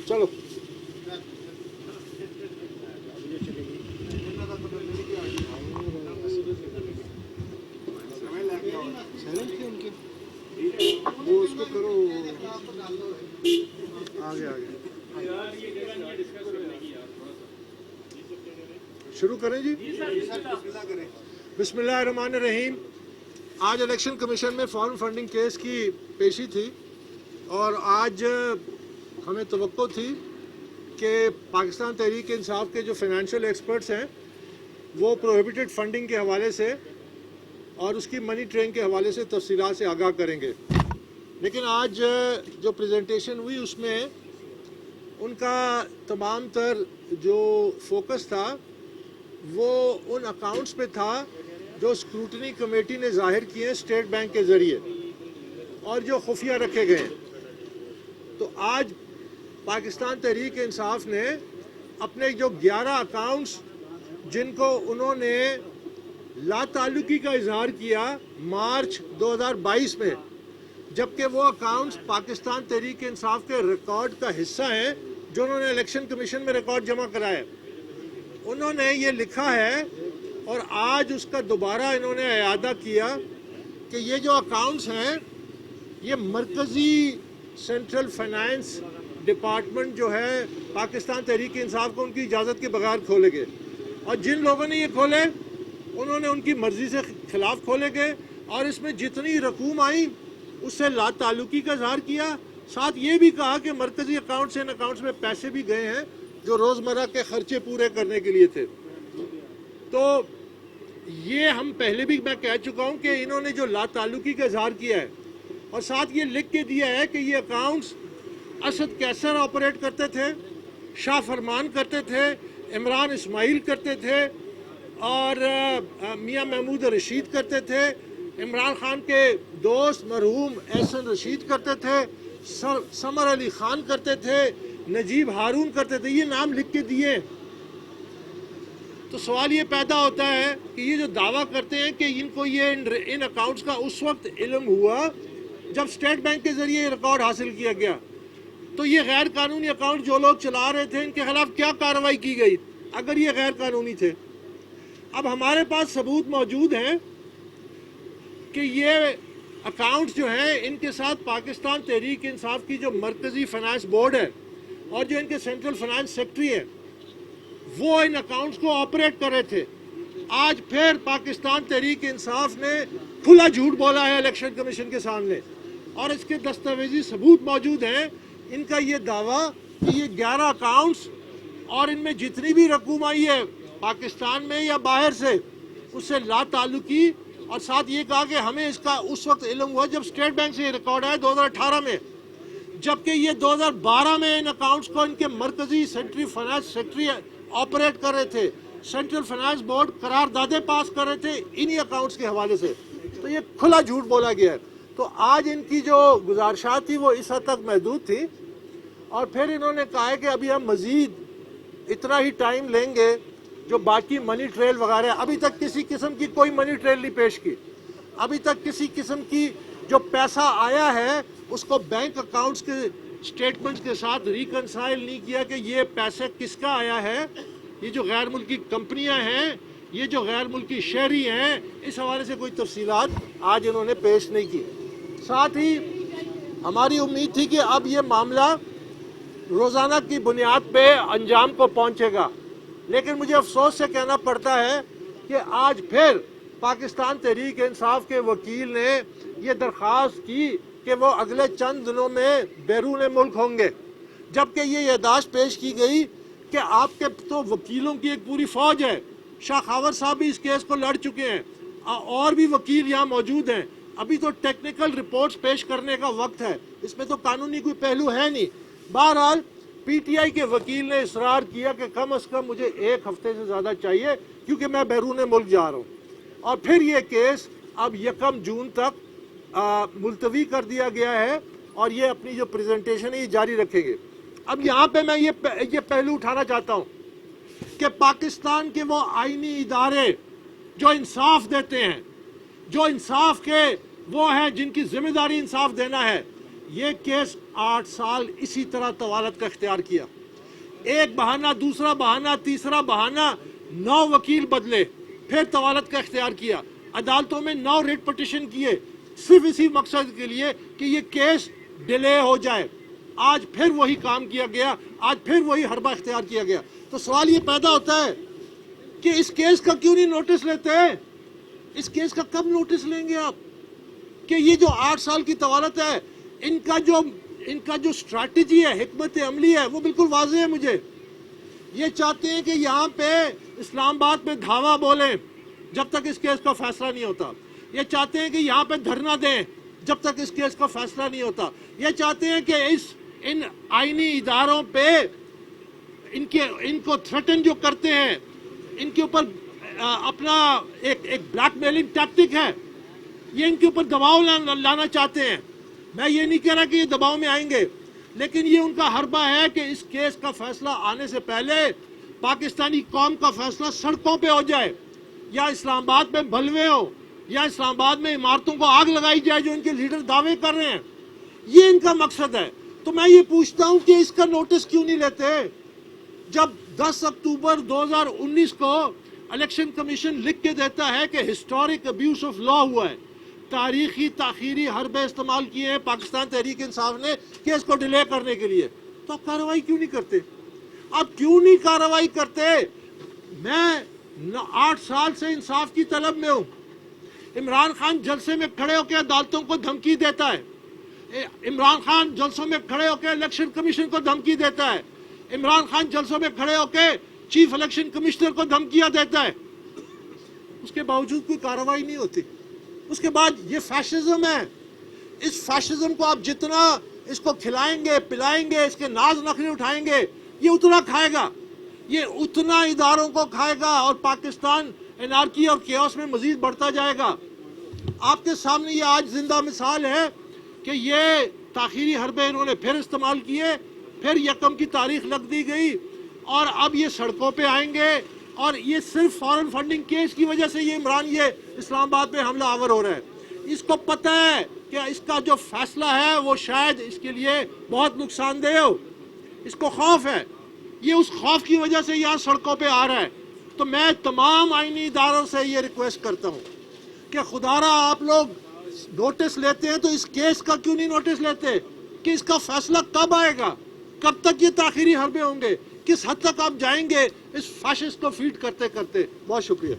चलो वो उसको करो, आगे आगे शुरू करें जी। बिस्मिल्लाहिर्रहमानिर्रहीम। आज इलेक्शन कमीशन में फॉरेन फंडिंग केस की पेशी थी और आज हमें तवक्को थी कि पाकिस्तान तहरीक इंसाफ के जो फाइनेंशियल एक्सपर्ट्स हैं वो प्रोहिबिटेड फंडिंग के हवाले से और उसकी मनी ट्रेन के हवाले से तफसीलात से आगाह करेंगे। लेकिन आज जो प्रेजेंटेशन हुई उसमें उनका तमाम तर जो फोकस था वो उन अकाउंट्स पे था जो स्क्रूटनी कमेटी ने जाहिर किए स्टेट बैंक के ज़रिए और जो खुफिया रखे गए हैं। तो आज पाकिस्तान तहरीक इंसाफ ने अपने जो 11 अकाउंट्स जिनको उन्होंने लाताल्लुकी का इजहार किया मार्च 2022 में, जबकि वो अकाउंट्स पाकिस्तान तहरीक इंसाफ के रिकॉर्ड का हिस्सा हैं जो उन्होंने इलेक्शन कमीशन में रिकॉर्ड जमा कराया, उन्होंने ये लिखा है और आज उसका दोबारा इन्होंने इयादा किया कि ये जो अकाउंट्स हैं ये मरकज़ी सेंट्रल फाइनेंस डिपार्टमेंट जो है पाकिस्तान तहरीक इंसाफ को उनकी इजाज़त के बगैर खोले गए और जिन लोगों ने ये खोले उन्होंने उनकी मर्ज़ी से खिलाफ खोले गए और इसमें जितनी रकूम आई उससे लाताल्लुकी का इजहार किया। साथ ये भी कहा कि मरकज़ी अकाउंट से इन अकाउंट्स में पैसे भी गए हैं जो रोज़मर्रा के खर्चे पूरे करने के लिए थे। तो ये हम पहले भी मैं कह चुका हूँ कि इन्होंने जो लाताल्लुकी का इजहार किया है और साथ ये लिख के दिया है कि ये अकाउंट्स असद कैसर ऑपरेट करते थे, शाह फरमान करते थे, इमरान इस्माइल करते थे और मियाँ महमूद रशीद करते थे, इमरान खान के दोस्त मरहूम एहसन रशीद करते थे, समर अली खान करते थे, नजीब हारून करते थे। ये नाम लिख के दिए। तो सवाल ये पैदा होता है कि ये जो दावा करते हैं कि इनको ये इन अकाउंट्स का उस वक्त इल्म हुआ जब स्टेट बैंक के ज़रिए रिकॉर्ड हासिल किया गया, तो ये गैर कानूनी अकाउंट जो लोग चला रहे थे इनके खिलाफ क्या कार्रवाई की गई अगर ये गैर कानूनी थे? अब हमारे पास सबूत मौजूद हैं कि ये अकाउंट्स जो हैं इनके साथ पाकिस्तान तहरीक इंसाफ की जो मरकज़ी फाइनेंस बोर्ड है और जो इनके सेंट्रल फाइनेंस सेक्रेटरी है वो इन अकाउंट्स को ऑपरेट कर रहे थे। आज फिर पाकिस्तान तहरीक इंसाफ ने खुला झूठ बोला है इलेक्शन कमीशन के सामने और इसके दस्तावेजी सबूत मौजूद हैं। इनका ये दावा कि ये 11 अकाउंट्स और इनमें जितनी भी रकूम आई है पाकिस्तान में या बाहर से उससे लाताल्लुकी, और साथ ये कहा कि हमें इसका उस वक्त इल्म हुआ जब स्टेट बैंक से ये रिकॉर्ड आया 2018 में, जबकि ये 2012 में इन अकाउंट्स को इनके मरकज़ी सेंट्रल फाइनेंस सेक्रेटरी ऑपरेट कर रहे थे, सेंट्रल फाइनेंस बोर्ड करारदादे पास कर रहे थे इन्हीं अकाउंट्स के हवाले से। तो ये खुला झूठ बोला गया है। तो आज इनकी जो गुजारिशात थी वो इस हद तक महदूद थी और फिर इन्होंने कहा है कि अभी हम मज़ीद इतना ही टाइम लेंगे जो बाकी मनी ट्रेल वगैरह, अभी तक किसी किस्म की कोई मनी ट्रेल नहीं पेश की, अभी तक किसी किस्म की जो पैसा आया है उसको बैंक अकाउंट्स के स्टेटमेंट्स के साथ रिकनसाइल नहीं किया कि ये पैसे किसका आया है, ये जो गैर मुल्की कंपनियां हैं, ये जो गैर मुल्की शहरी हैं, इस हवाले से कोई तफसीलात आज इन्होंने पेश नहीं की। साथ ही हमारी उम्मीद थी कि अब ये मामला रोज़ाना की बुनियाद पे अंजाम को पहुंचेगा, लेकिन मुझे अफसोस से कहना पड़ता है कि आज फिर पाकिस्तान तहरीक इंसाफ के वकील ने ये दरख्वास्त की कि वो अगले चंद दिनों में बैरून मुल्क होंगे, जबकि ये यादाश्त पेश की गई कि आपके तो वकीलों की एक पूरी फ़ौज है, शाह खावर साहब भी इस केस को लड़ चुके हैं और भी वकील यहाँ मौजूद हैं। अभी तो टेक्निकल रिपोर्ट्स पेश करने का वक्त है, इसमें तो कानूनी कोई पहलू है नहीं। बहरहाल पीटीआई के वकील ने इसरार किया कि कम से कम मुझे 1 हफ्ते से ज़्यादा चाहिए क्योंकि मैं बैरून मुल्क जा रहा हूँ, और फिर ये केस अब 1 जून तक मुलतवी कर दिया गया है और ये अपनी जो प्रेजेंटेशन है ये जारी रखेंगे। अब यहाँ पे मैं ये पहलू उठाना चाहता हूँ कि पाकिस्तान के वो आईनी इदारे जो इंसाफ देते हैं, जो इंसाफ के वो हैं जिनकी जिम्मेदारी इंसाफ देना है, یہ کیس 8 سال اسی طرح طوالت کا اختیار کیا، ایک بہانہ، دوسرا بہانہ، تیسرا بہانہ، 9 وکیل بدلے، پھر طوالت کا اختیار کیا، عدالتوں میں 9 ریٹ پٹیشن کیے، صرف اسی مقصد کے لیے کہ یہ کیس ڈیلے ہو جائے۔ آج پھر وہی کام کیا گیا، آج پھر وہی حربہ اختیار کیا گیا۔ تو سوال یہ پیدا ہوتا ہے کہ اس کیس کا کیوں نہیں نوٹس لیتے؟ اس کیس کا کب نوٹس لیں گے آپ؟ کہ یہ جو 8 سال کی طوالت ہے، ان کا جو اسٹریٹجی ہے، حکمت عملی ہے، وہ بالکل واضح ہے مجھے۔ یہ چاہتے ہیں کہ یہاں پہ اسلام آباد میں دھاوا بولیں جب تک اس کیس کا فیصلہ نہیں ہوتا، یہ چاہتے ہیں کہ یہاں پہ دھرنا دیں جب تک اس کیس کا فیصلہ نہیں ہوتا، یہ چاہتے ہیں کہ ان آئینی اداروں پہ ان کو تھریٹن جو کرتے ہیں، ان کے اوپر اپنا ایک بلیک میلنگ ٹیکٹک ہے، یہ ان کے اوپر دباؤ لانا چاہتے ہیں۔ میں یہ نہیں کہہ رہا کہ یہ دباؤ میں آئیں گے، لیکن یہ ان کا حربہ ہے کہ اس کیس کا فیصلہ آنے سے پہلے پاکستانی قوم کا فیصلہ سڑکوں پہ ہو جائے، یا اسلام آباد میں بلوے ہو، یا اسلام آباد میں عمارتوں کو آگ لگائی جائے جو ان کے لیڈر دعوے کر رہے ہیں۔ یہ ان کا مقصد ہے۔ تو میں یہ پوچھتا ہوں کہ اس کا نوٹس کیوں نہیں لیتے؟ جب 10 اکتوبر 2019 کو الیکشن کمیشن لکھ کے دیتا ہے کہ ہسٹورک ابیوز آف لا ہوا ہے، تاریخی تاخیری حربے استعمال کیے ہیں پاکستان تحریک انصاف نے کیس کو ڈیلے کرنے کے لیے، تو آپ کارروائی کیوں نہیں کرتے؟ آپ کیوں نہیں کارروائی کرتے؟ میں 8 سال سے انصاف کی طلب میں ہوں۔ عمران خان جلسے میں کھڑے ہو کے عدالتوں کو دھمکی دیتا ہے، عمران خان جلسوں میں کھڑے ہو کے الیکشن کمیشن کو دھمکی دیتا ہے، عمران خان جلسوں میں کھڑے ہو کے چیف الیکشن کمشنر کو دھمکیاں دیتا ہے، اس کے باوجود کوئی کارروائی نہیں ہوتی۔ اس کے بعد یہ فیشزم ہے۔ اس فیشزم کو آپ جتنا اس کو کھلائیں گے، پلائیں گے، اس کے ناز نخرے اٹھائیں گے، یہ اتنا کھائے گا، یہ اتنا اداروں کو کھائے گا، اور پاکستان انارکی اور کیوس میں مزید بڑھتا جائے گا۔ آپ کے سامنے یہ آج زندہ مثال ہے کہ یہ تاخیری حربے انہوں نے پھر استعمال کیے، پھر 1 کی تاریخ لگ دی گئی، اور اب یہ سڑکوں پہ آئیں گے، اور یہ صرف فارن فنڈنگ کیس کی وجہ سے یہ عمران یہ اسلام آباد پہ حملہ آور ہو رہا ہے۔ اس کو پتہ ہے کہ اس کا جو فیصلہ ہے وہ شاید اس کے لیے بہت نقصان دہ ہو، اس کو خوف ہے، یہ اس خوف کی وجہ سے یہاں سڑکوں پہ آ رہا ہے۔ تو میں تمام آئینی اداروں سے یہ ریکویسٹ کرتا ہوں کہ خدا را آپ لوگ نوٹس لیتے ہیں تو اس کیس کا کیوں نہیں نوٹس لیتے کہ اس کا فیصلہ کب آئے گا، کب تک یہ تاخیری حربے ہوں گے، کس حد تک آپ جائیں گے اس فیشسٹ کو فیڈ کرتے کرتے۔ بہت شکریہ۔